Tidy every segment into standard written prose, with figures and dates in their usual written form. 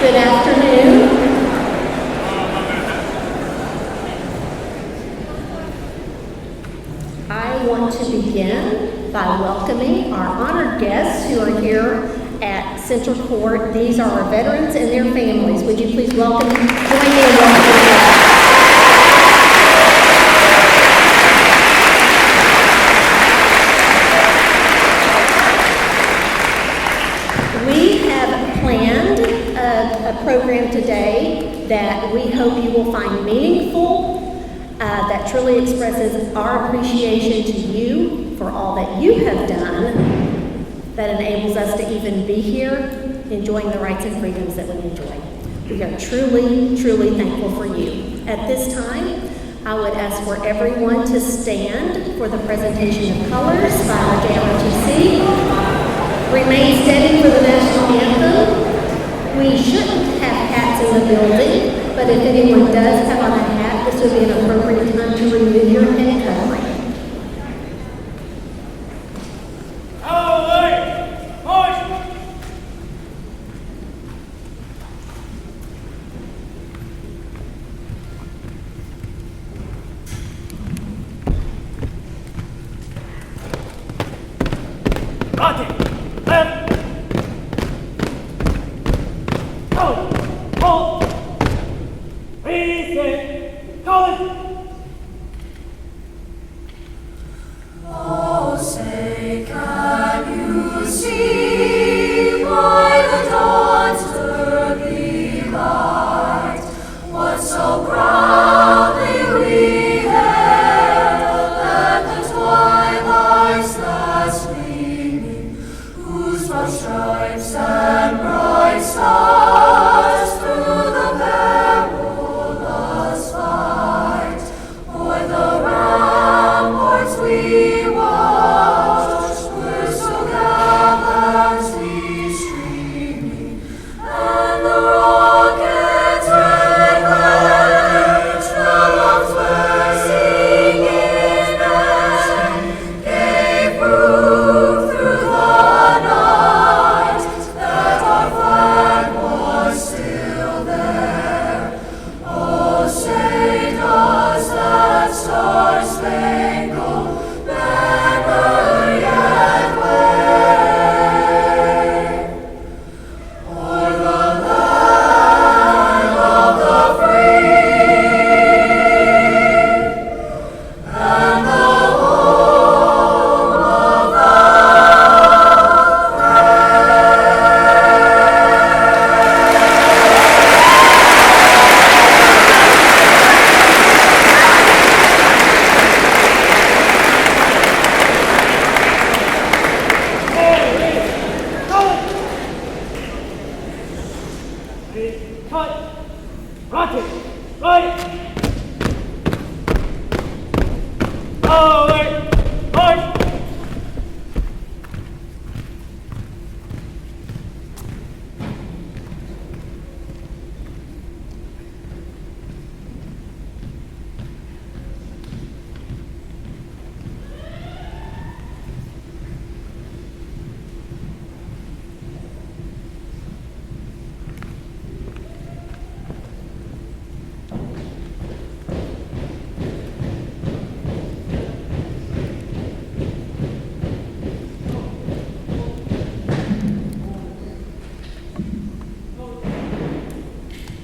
Good afternoon. I want to begin by welcoming our honored guests who are here at Central Court. These are our veterans and their families. Would you please welcome them? Join me in welcoming them. A program today that we hope you will find meaningful, that truly expresses our appreciation to you for all that you have done, that enables us to even be here enjoying the rights and freedoms that we enjoy. We are truly, truly thankful for you. At this time, I would ask for everyone to stand for the presentation of colors by our JROTC. Remain standing for the national anthem. We shouldn't have hats in the building, but if anyone does have on a hat, this would be an appropriate time to remove your head covering.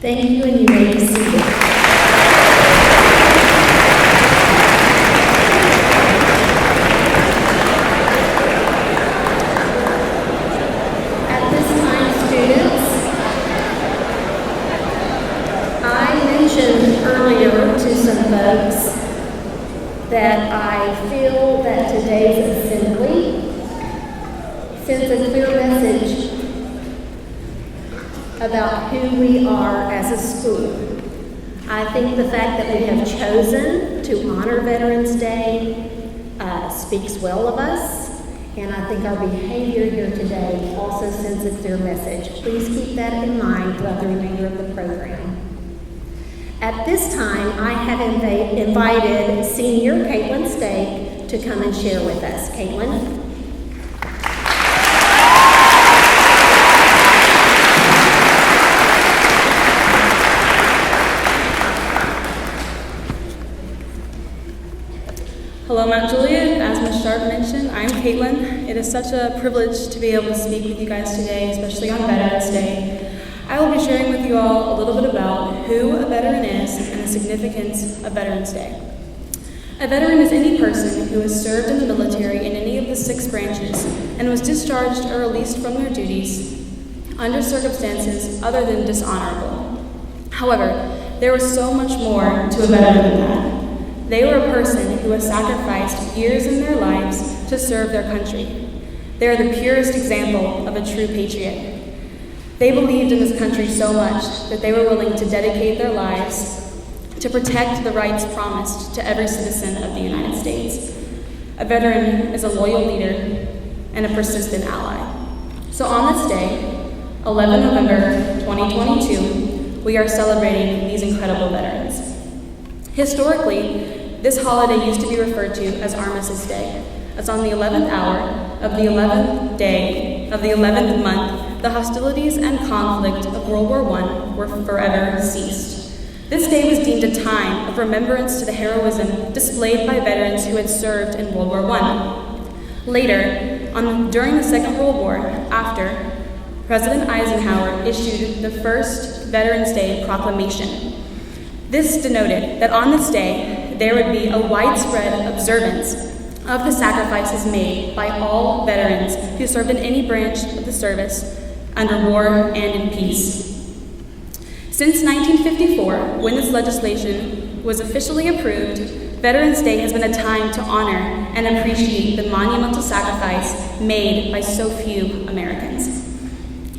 Thank you, and you may be seated. At this time, students, I mentioned earlier to some folks that I feel that today's assembly sends a clear message about who we are as a school. I think the fact that we have chosen to honor Veterans Day speaks well of us, and I think our behavior here today also sends a clear message. Please keep that in mind throughout the remainder of the program. At this time, I have invited Senior Caitlin Stake to come and share with us. Caitlin? I'm Caitlin. It is such a privilege to be able to speak with you guys today, especially on Veterans Day. I will be sharing with you all a little bit about who a veteran is and the significance of Veterans Day. A veteran is any person who has served in the military in any of the 6 branches and was discharged or released from their duties under circumstances other than dishonorable. However, there was so much more to a veteran than that. They were a person who has sacrificed years in their lives to serve their country. They are the purest example of a true patriot. They believed in this country so much that they were willing to dedicate their lives to protect the rights promised to every citizen of the United States. A veteran is a loyal leader and a persistent ally. So on this day, 11 November 2022, we are celebrating these incredible veterans. Historically, this holiday used to be referred to as Armistice Day, as on the 11th hour of the 11th day of the 11th month, the hostilities and conflict of World War I were forever ceased. This day was deemed a time of remembrance to the heroism displayed by veterans who had served in World War I. Later, during the Second World War, after, President Eisenhower issued the first Veterans Day proclamation. This denoted that on this day, there would be a widespread observance of the sacrifices made by all veterans who served in any branch of the service under war and in peace. Since 1954, when this legislation was officially approved, Veterans Day has been a time to honor and appreciate the monumental sacrifice made by so few Americans.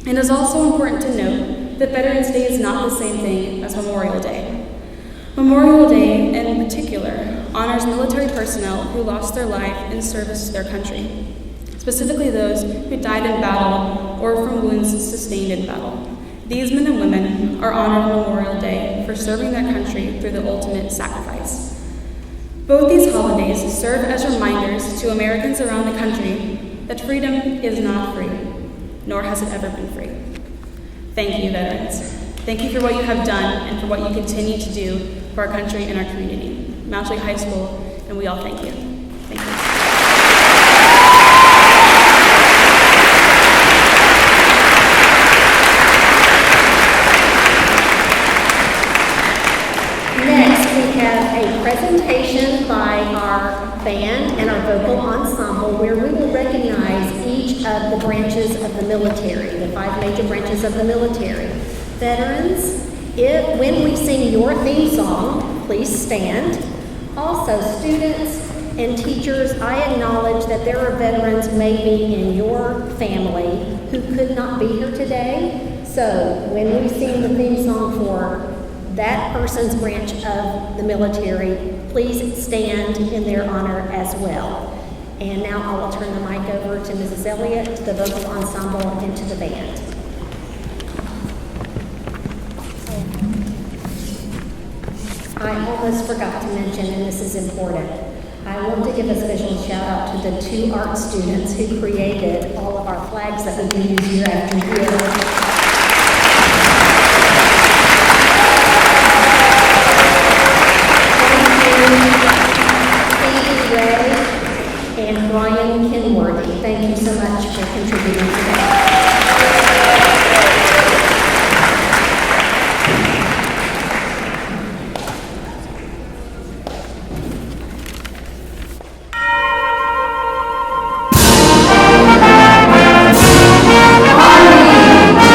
It is also important to note that Veterans Day is not the same thing as Memorial Day. Memorial Day, in particular, honors military personnel who lost their life in service to their country, specifically those who died in battle or from wounds sustained in battle. These men and women are honored on Memorial Day for serving their country through the ultimate sacrifice. Both these holidays serve as reminders to Americans around the country that freedom is not free, nor has it ever been free. Thank you, veterans. Thank you for what you have done and for what you continue to do for our country and our community. Mount Lake High School, and we all thank you. Thank you. Next, we have a presentation by our band and our vocal ensemble where we will recognize each of the branches of the military, the 5 major branches of the military. Veterans, when we sing your theme song, please stand. Also, students and teachers, I acknowledge that there are veterans maybe in your family who could not be here today. So when we sing the theme song for that person's branch of the military, please stand in their honor as well. And now I will turn the mic over to Mrs. Elliott, to the vocal ensemble, and to the band. I almost forgot to mention, and this is important, I want to give a special shout out to the 2 art students who created all of our flags that we do use year after year. And Brian Kenworthy. Thank you so much for contributing today. Army!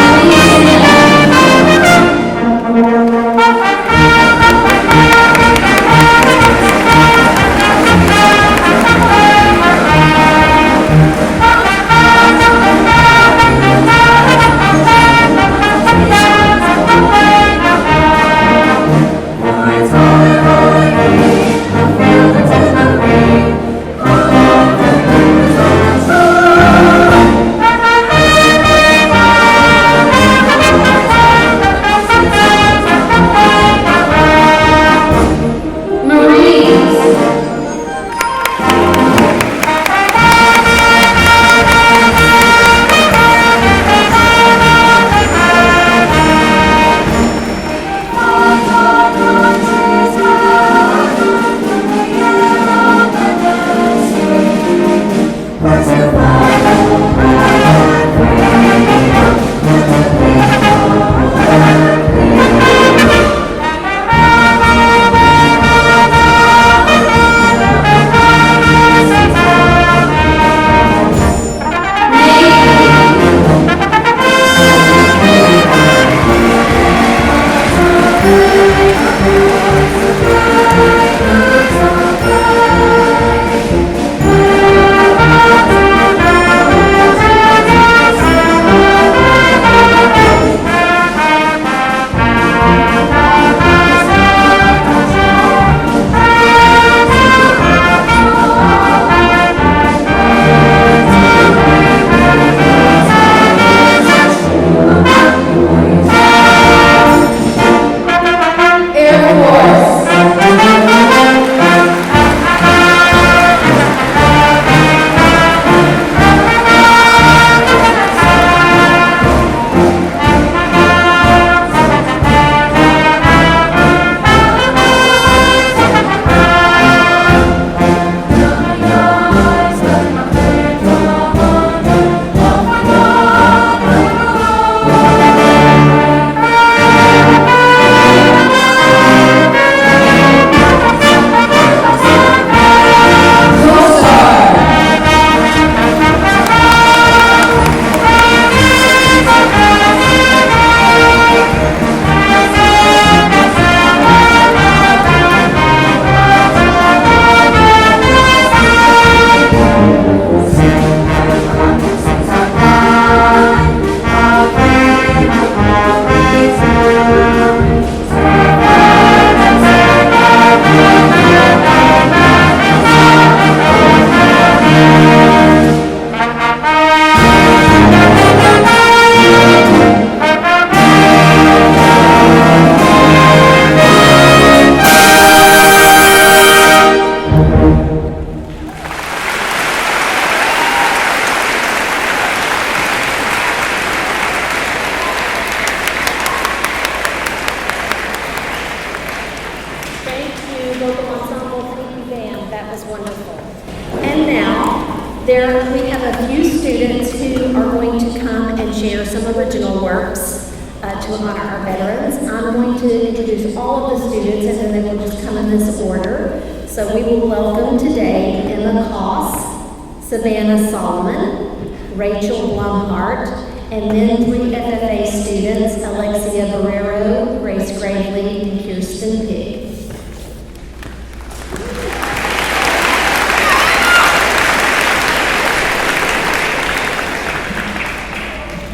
students who are going to come and share some original works to honor our veterans. I'm going to introduce all of the students, and then they will just come in this order. So we will welcome today Emma Koss, Savannah Solomon, Rachel Blumhart, and then 3 FFA students, Alexia Barrero, Grace Gravely, and Kirsten Pigg.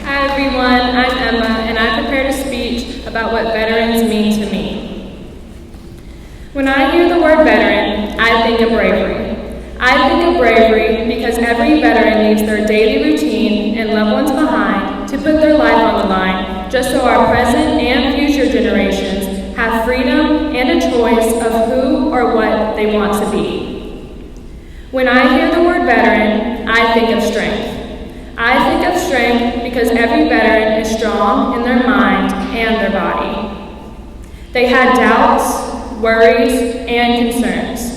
Hi everyone, I'm Emma, and I prepared a speech about what veterans mean to me. When I hear the word veteran, I think of bravery. I think of bravery because every veteran leaves their daily routine and loved ones behind to put their life on the line just so our present and future generations have freedom and a choice of who or what they want to be. When I hear the word veteran, I think of strength. I think of strength because every veteran is strong in their mind and their body. They had doubts, worries, and concerns.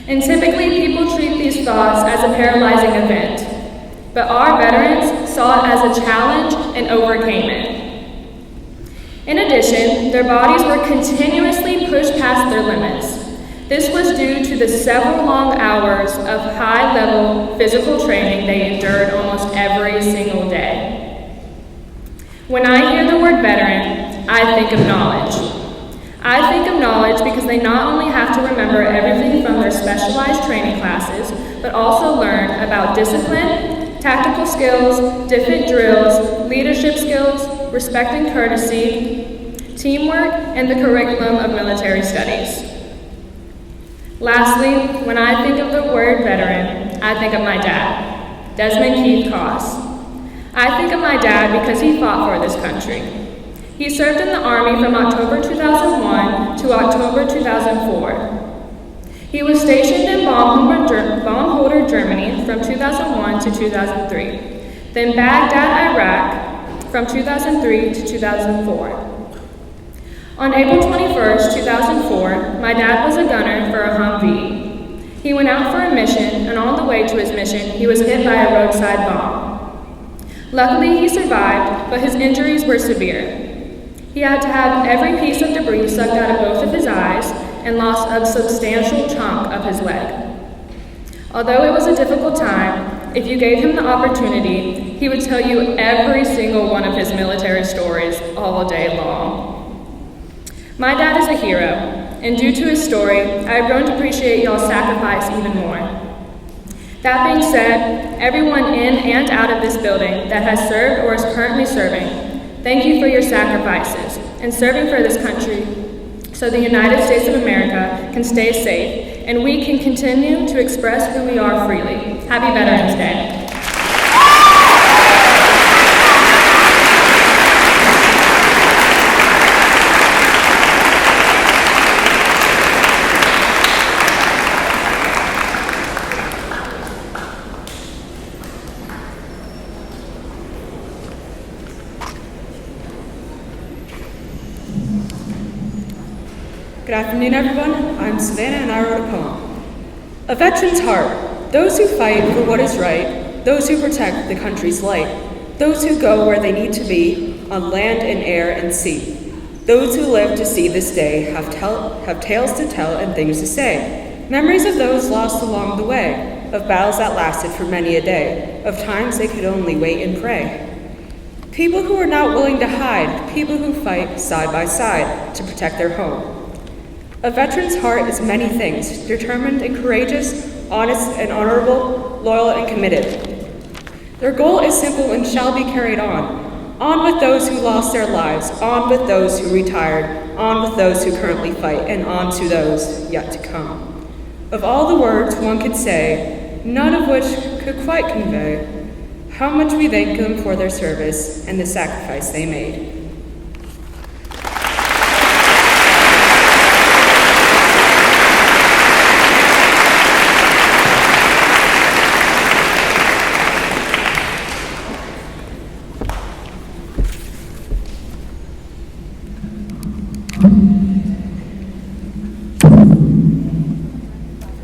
And typically people treat these thoughts as a paralyzing event. But our veterans saw it as a challenge and overcame it. In addition, their bodies were continuously pushed past their limits. This was due to the several long hours of high-level physical training they endured almost every single day. When I hear the word veteran, I think of knowledge. I think of knowledge because they not only have to remember everything from their specialized training classes, but also learn about discipline, tactical skills, different drills, leadership skills, respect and courtesy, teamwork, and the curriculum of military studies. Lastly, when I think of the word veteran, I think of my dad, Desmond Keith Koss. I think of my dad because he fought for this country. He served in the Army from October 2001 to October 2004. He was stationed in Baumholder, Germany from 2001 to 2003, then Baghdad, Iraq from 2003 to 2004. On April 21st, 2004, my dad was a gunner for a Humvee. He went out for a mission, and on the way to his mission, he was hit by a roadside bomb. Luckily, he survived, but his injuries were severe. He had to have every piece of debris sucked out of both of his eyes and lost a substantial chunk of his leg. Although it was a difficult time, if you gave him the opportunity, he would tell you every single one of his military stories all day long. My dad is a hero, and due to his story, I have grown to appreciate y'all's sacrifice even more. That being said, everyone in and out of this building that has served or is currently serving, thank you for your sacrifices and serving for this country so the United States of America can stay safe and we can continue to express who we are freely. Happy Veterans Day. Good afternoon, everyone. I'm Savannah, and I wrote a poem. A veteran's heart, those who fight for what is right, those who protect the country's light, those who go where they need to be, on land and air and sea. Those who live to see this day have tales to tell and things to say, memories of those lost along the way, of battles that lasted for many a day, of times they could only wait and pray. People who are not willing to hide, people who fight side by side to protect their home. A veteran's heart is many things, determined and courageous, honest and honorable, loyal and committed. Their goal is simple and shall be carried on with those who lost their lives, on with those who retired, on with those who currently fight, and on to those yet to come. Of all the words one could say, none of which could quite convey how much we thank them for their service and the sacrifice they made.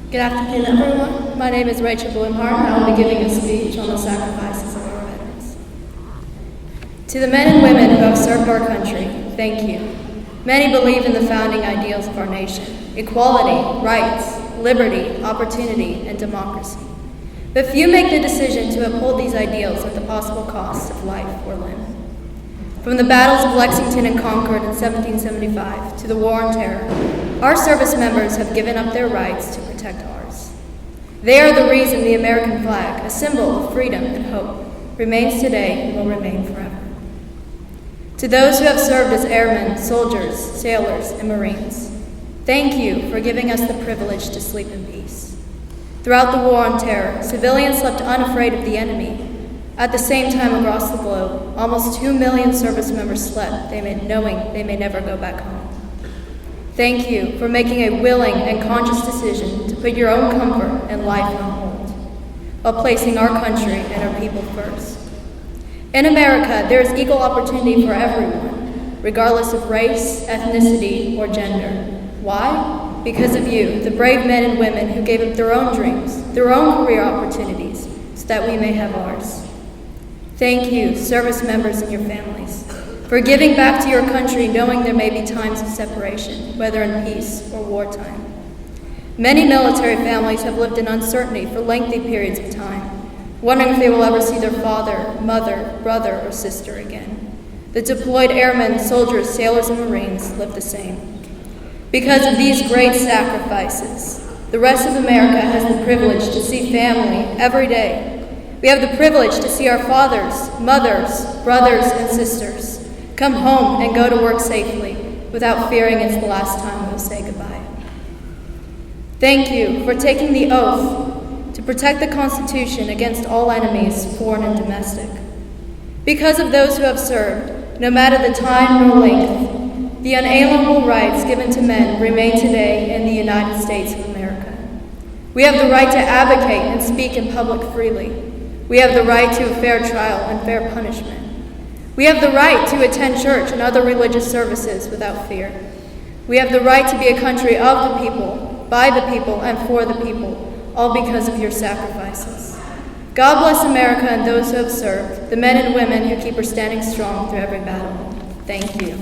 Good afternoon, everyone. my name is Rachel Blumhardt, and I will be giving a speech on the sacrifices of our veterans. To the men and women who have served our country, thank you. Many believe in the founding ideals of our nation: equality, rights, liberty, opportunity, and democracy. But few make the decision to uphold these ideals at the possible cost of life or limb. From the battles of Lexington and Concord in 1775 to the War on Terror, our service members have given up their rights to protect ours. They are the reason the American flag, a symbol of freedom and hope, remains today and will remain forever. To those who have served as airmen, soldiers, sailors, and Marines, thank you for giving us the privilege to sleep in peace. Throughout the War on Terror, civilians slept unafraid of the enemy. At the same time across the globe, almost 2 million service members slept, knowing they may never go back home. Thank you for making a willing and conscious decision to put your own comfort and life on hold, while placing our country and our people first. In America, there is equal opportunity for everyone, regardless of race, ethnicity, or gender. Why? Because of you, the brave men and women who gave up their own dreams, their own career opportunities, so that we may have ours. Thank you, service members and your families, for giving back to your country knowing there may be times of separation, whether in peace or wartime. Many military families have lived in uncertainty for lengthy periods of time, wondering if they will ever see their father, mother, brother, or sister again. The deployed airmen, soldiers, sailors, and Marines live the same. Because of these great sacrifices, the rest of America has the privilege to see family every day. We have the privilege to see our fathers, mothers, brothers, and sisters come home and go to work safely without fearing it's the last time we'll say goodbye. Thank you for taking the oath to protect the Constitution against all enemies, foreign and domestic. Because of those who have served, no matter the time nor length, the unalienable rights given to men remain today in the United States of America. We have the right to advocate and speak in public freely. We have the right to a fair trial and fair punishment. We have the right to attend church and other religious services without fear. We have the right to be a country of the people, by the people, and for the people, all because of your sacrifices. God bless America and those who have served, the men and women who keep her standing strong through every battle. Thank you.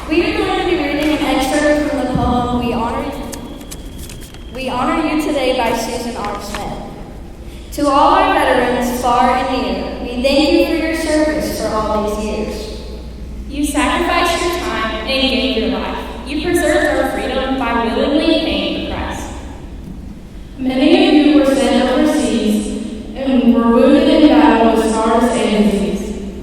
We are going to be reading an excerpt from the poem We Honor You Today by Susan R. Smith. To all our veterans, far and near, we thank you for your service for all these years. You sacrificed your time and gave your life. You preserved our freedom by willingly paying the price. Many of you were sent overseas and were wounded in battle with scars and disease.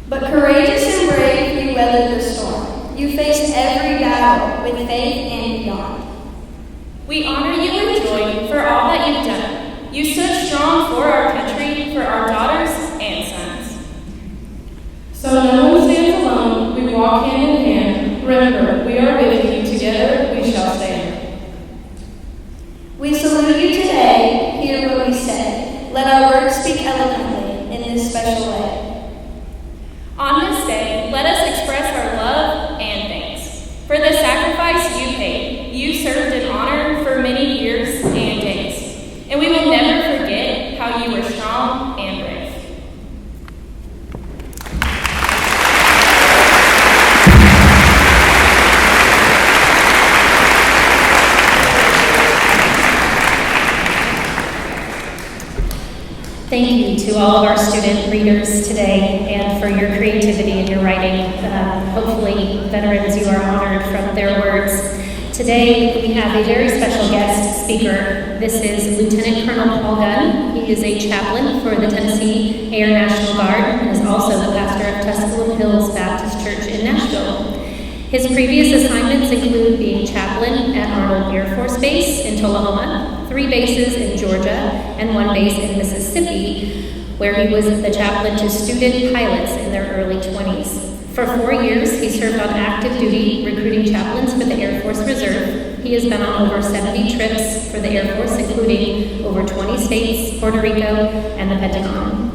But courageous and brave, you weathered the storm. You faced every battle with faith and beyond. We honor you and joy for all that you've done. You stood strong for our country, for our daughters and sons. So no one stands alone, we walk hand in hand. Remember, we are with you, together we shall stand. We salute you today, hear what we say. Let our words speak eloquently in this special way. On this day, let us express our love and thanks for the sacrifice you paid. You served in honor for many years and days, and we will never forget how you were strong and brave. Thank you to all of our student readers today and for your creativity in your writing. Hopefully, veterans, you are honored from their words. Today, we have a very special guest speaker. This is Lieutenant Colonel Paul Gunn. He is a chaplain for the Tennessee Air National Guard and is also the pastor of Tusculum Hills Baptist Church in Nashville. His previous assignments include being chaplain at Arnold Air Force Base in Tullahoma, 3 bases in Georgia, and 1 base in Mississippi, where he was the chaplain to student pilots in their early 20s. For 4 years, he served on active duty recruiting chaplains for the Air Force Reserve, He has been on over 70 trips for the Air Force, including over 20 states, Puerto Rico, and the Pentagon.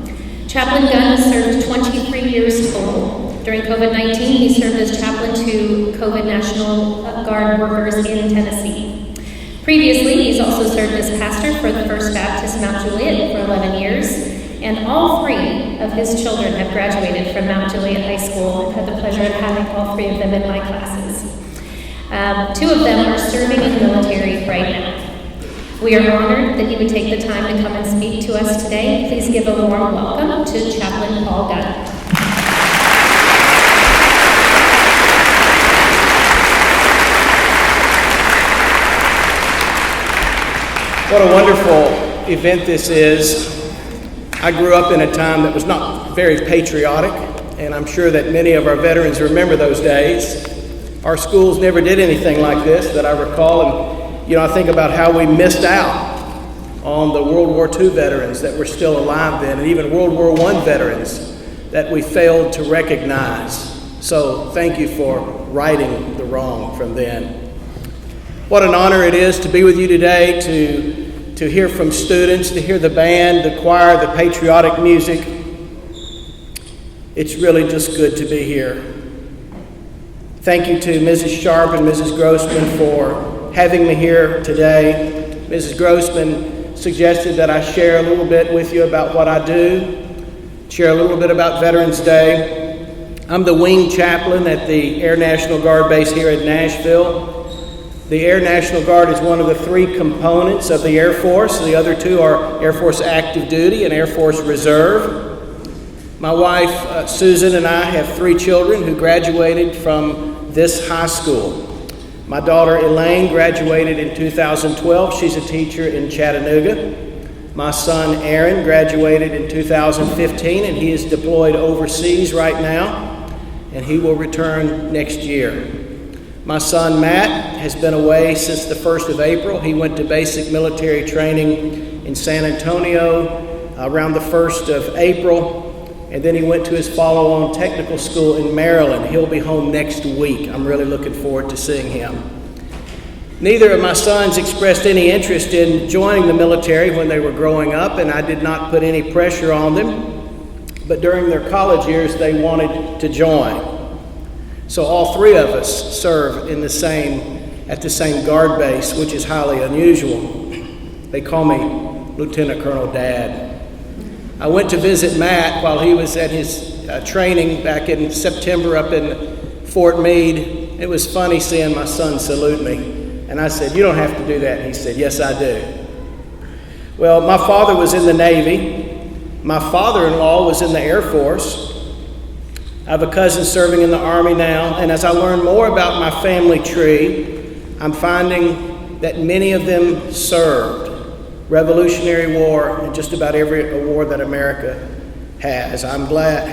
Chaplain Gunn served 23 years total. During COVID-19, he served as chaplain to COVID National Guard workers in Tennessee. Previously, he's also served as pastor for the First Baptist Mount Juliet for 11 years, and all 3 of his children have graduated from Mount Juliet High School. I've had the pleasure of having all 3 of them in my classes. 2 of them are serving in the military right now. We are honored that he would take the time to come and speak to us today. Please give a warm welcome to Chaplain Paul Gunn. What a wonderful event this is. I grew up in a time that was not very patriotic, and I'm sure that many of our veterans remember those days. Our schools never did anything like this that I recall, and I think about how we missed out on the World War II veterans that were still alive then, and even World War I veterans that we failed to recognize. So thank you for righting the wrong from then. What an honor it is to be with you today, to hear from students, to hear the band, the choir, the patriotic music. It's really just good to be here. Thank you to Mrs. Sharp and Mrs. Grossman for having me here today. Mrs. Grossman suggested that I share a little bit with you about what I do, share a little bit about Veterans Day. I'm the wing chaplain at the Air National Guard base here in Nashville. The Air National Guard is one of the 3 components of the Air Force. The other 2 are Air Force Active Duty and Air Force Reserve. My wife, Susan, and I have 3 children who graduated from this high school. My daughter, Elaine, graduated in 2012. She's a teacher in Chattanooga. My son, Aaron, graduated in 2015, and he is deployed overseas right now, and he will return next year. My son, Matt, has been away since the 1st of April. He went to basic military training in San Antonio around the 1st of April, and then he went to his follow-on technical school in Maryland. He'll be home next week. I'm really looking forward to seeing him. Neither of my sons expressed any interest in joining the military when they were growing up, and I did not put any pressure on them. But during their college years, they wanted to join. So all 3 of us serve at the same guard base, which is highly unusual. They call me Lieutenant Colonel Dad. I went to visit Matt while he was at his training back in September up in Fort Meade. It was funny seeing my son salute me. And I said, "You don't have to do that." And he said, "Yes, I do." Well, my father was in the Navy. My father-in-law was in the Air Force. I have a cousin serving in the Army now, and as I learn more about my family tree, I'm finding that many of them served. Revolutionary War and just about every war that America has. I'm glad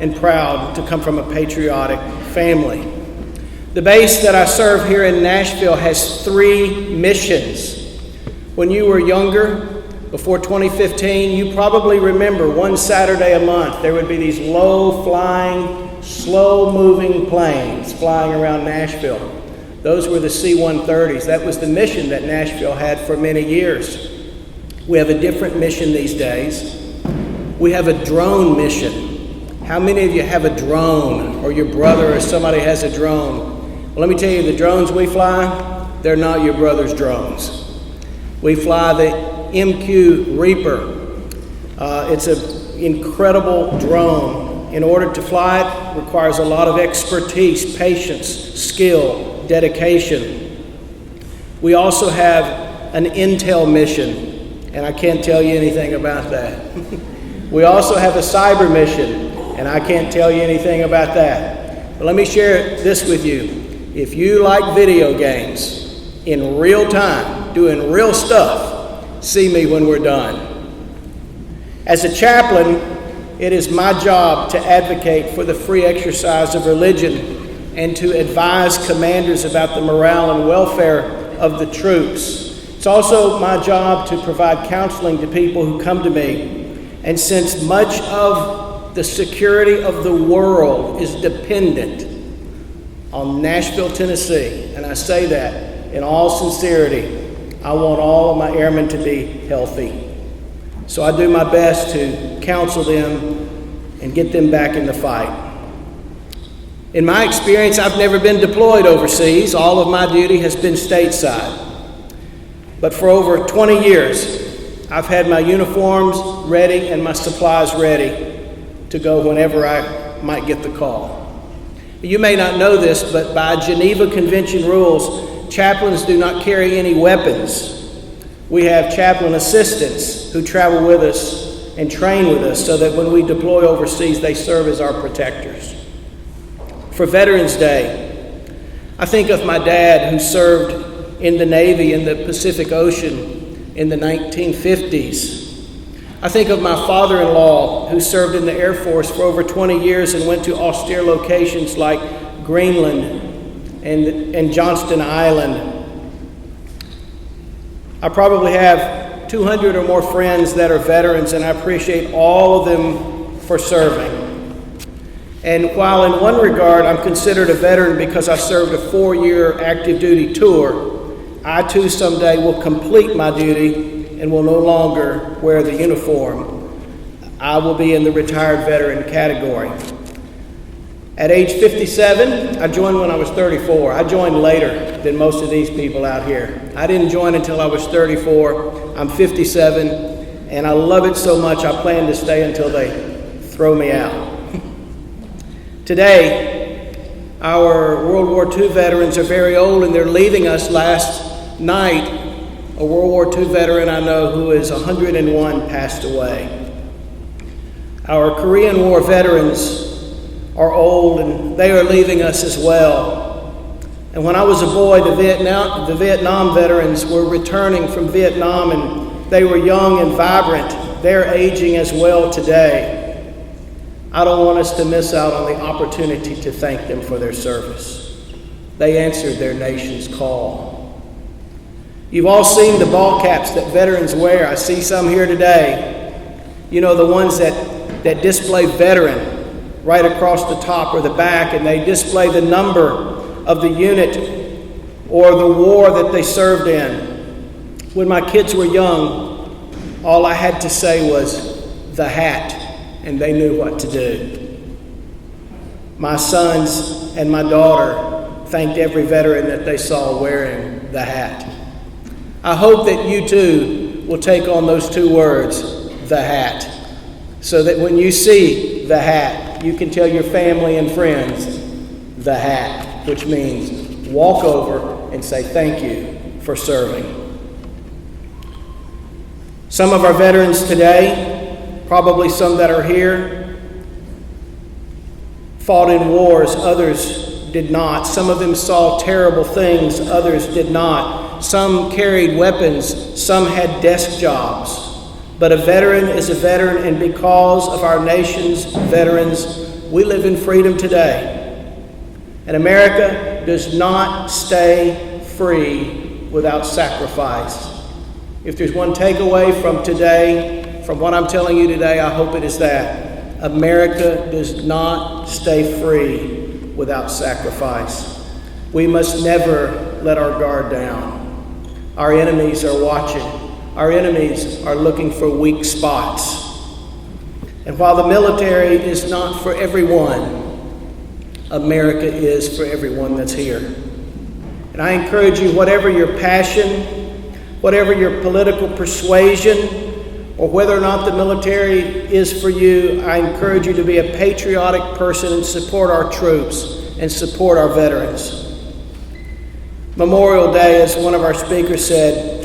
and proud to come from a patriotic family. The base that I serve here in Nashville has 3 missions. When you were younger, before 2015, you probably remember one Saturday a month, there would be these low-flying, slow-moving planes flying around Nashville. Those were the C-130s. That was the mission that Nashville had for many years. We have a different mission these days. We have a drone mission. How many of you have a drone, or your brother or somebody has a drone? Well, let me tell you, the drones we fly, they're not your brother's drones. We fly the MQ Reaper. It's an incredible drone. In order to fly it, requires a lot of expertise, patience, skill, dedication. We also have an intel mission, and I can't tell you anything about that. We also have a cyber mission, and I can't tell you anything about that. But let me share this with you. If you like video games in real time, doing real stuff, see me when we're done. As a chaplain, it is my job to advocate for the free exercise of religion and to advise commanders about the morale and welfare of the troops. It's also my job to provide counseling to people who come to me. And since much of the security of the world is dependent on Nashville, Tennessee, and I say that in all sincerity. I want all of my airmen to be healthy. So I do my best to counsel them and get them back in the fight. In my experience, I've never been deployed overseas. All of my duty has been stateside. But for over 20 years, I've had my uniforms ready and my supplies ready to go whenever I might get the call. You may not know this, but by Geneva Convention rules, chaplains do not carry any weapons. We have chaplain assistants who travel with us and train with us so that when we deploy overseas, they serve as our protectors. For Veterans Day, I think of my dad who served in the Navy in the Pacific Ocean in the 1950s. I think of my father-in-law who served in the Air Force for over 20 years and went to austere locations like Greenland and Johnston Island. I probably have 200 or more friends that are veterans, and I appreciate all of them for serving. And while in one regard I'm considered a veteran because I served a 4-year active duty tour, I too someday will complete my duty and will no longer wear the uniform. I will be in the retired veteran category. At age 57, I joined when I was 34. I joined later than most of these people out here. I didn't join until I was 34. I'm 57, and I love it so much I plan to stay until they throw me out. Today, our World War II veterans are very old, and they're leaving us. Last night, a World War II veteran I know who is 101 passed away. Our Korean War veterans are old, and they are leaving us as well. And when I was a boy, the Vietnam veterans were returning from Vietnam, and they were young and vibrant. They're aging as well today. I don't want us to miss out on the opportunity to thank them for their service. They answered their nation's call. You've all seen the ball caps that veterans wear. I see some here today. You know, the ones that display veteran right across the top or the back, and they display the number of the unit or the war that they served in. When my kids were young, all I had to say was the hat, and they knew what to do. My sons and my daughter thanked every veteran that they saw wearing the hat. I hope that you too will take on those two words, the hat, so that when you see the hat, you can tell your family and friends the hat, which means walk over and say thank you for serving. Some of our veterans today, probably some that are here, fought in wars, others did not. Some of them saw terrible things, others did not. Some carried weapons, some had desk jobs. But a veteran is a veteran, and because of our nation's veterans, we live in freedom today. And America does not stay free without sacrifice. If there's one takeaway from today, from what I'm telling you today, I hope it is that America does not stay free without sacrifice. We must never let our guard down. Our enemies are watching. Our enemies are looking for weak spots. And while the military is not for everyone, America is for everyone that's here. And I encourage you, whatever your passion, whatever your political persuasion, or whether or not the military is for you, I encourage you to be a patriotic person and support our troops and support our veterans. Memorial Day, as one of our speakers said,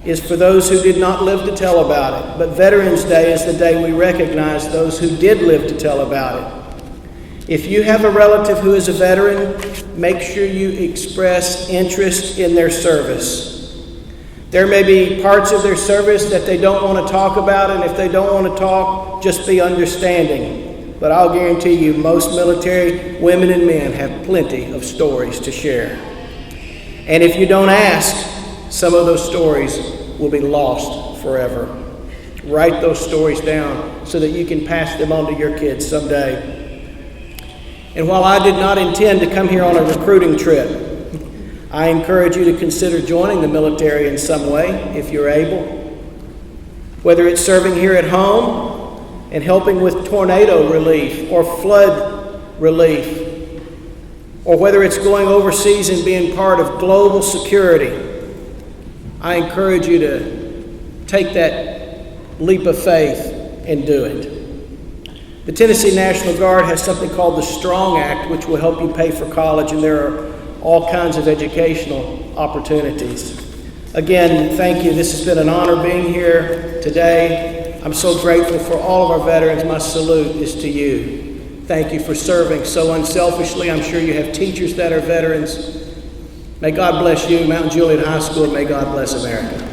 is for those who did not live to tell about it. But Veterans Day is the day we recognize those who did live to tell about it. If you have a relative who is a veteran, make sure you express interest in their service. There may be parts of their service that they don't want to talk about, and if they don't want to talk, just be understanding. But I'll guarantee you, most military women and men have plenty of stories to share. And if you don't ask, some of those stories will be lost forever. Write those stories down so that you can pass them on to your kids someday. And while I did not intend to come here on a recruiting trip, I encourage you to consider joining the military in some way if you're able. Whether it's serving here at home and helping with tornado relief or flood relief, or whether it's going overseas and being part of global security, I encourage you to take that leap of faith and do it. The Tennessee National Guard has something called the Strong Act, which will help you pay for college, and there are all kinds of educational opportunities. Again, thank you. This has been an honor being here today. I'm so grateful for all of our veterans. My salute is to you. Thank you for serving so unselfishly. I'm sure you have teachers that are veterans. May God bless you, Mount Juliet High School, and may God bless America.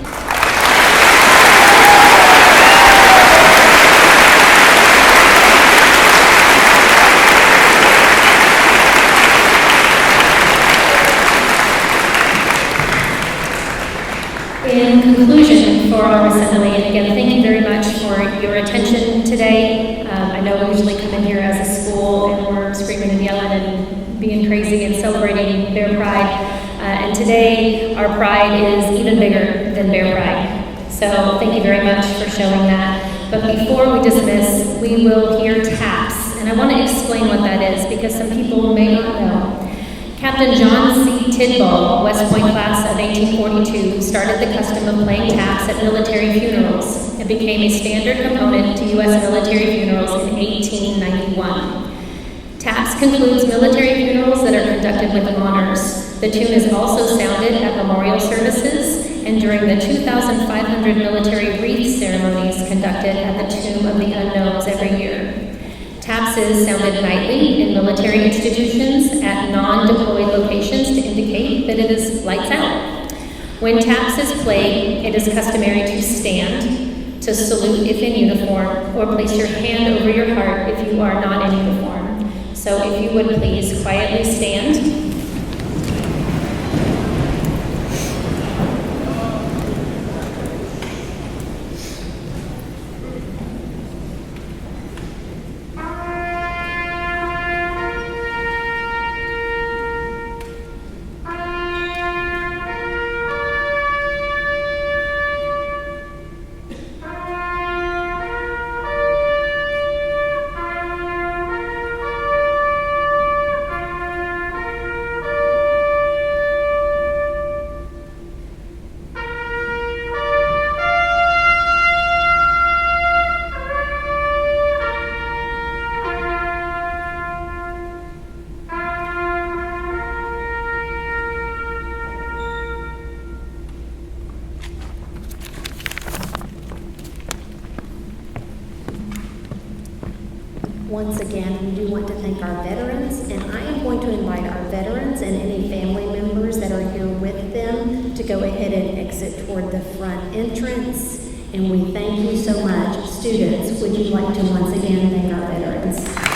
In conclusion for our assembly, and again, thank you very much for your attention today. I know we usually come in here as a school and we're screaming and yelling and being crazy and celebrating Bear Pride. And today, our pride is even bigger than Bear Pride. So thank you very much for showing that. But before we dismiss, we will hear taps. And I want to explain what that is because some people may not know. Captain John C. Tidball, West Point class of 1842, started the custom of playing taps at military funerals and became a standard component to U.S. military funerals in 1891. Taps concludes military funerals that are conducted with honors. The tune is also sounded at memorial services and during the 2,500 military wreath ceremonies conducted at the Tomb of the Unknowns every year. Taps is sounded nightly in military institutions at non-deployed locations to indicate that it is lights out. When taps is played, it is customary to stand, to salute if in uniform, or place your hand over your heart if you are not in uniform. So if you would please quietly stand. Once again, we do want to thank our veterans, and I am going to invite our veterans and any family members that are here with them to go ahead and exit toward the front entrance. And we thank you so much. Students, would you like to once again thank our veterans?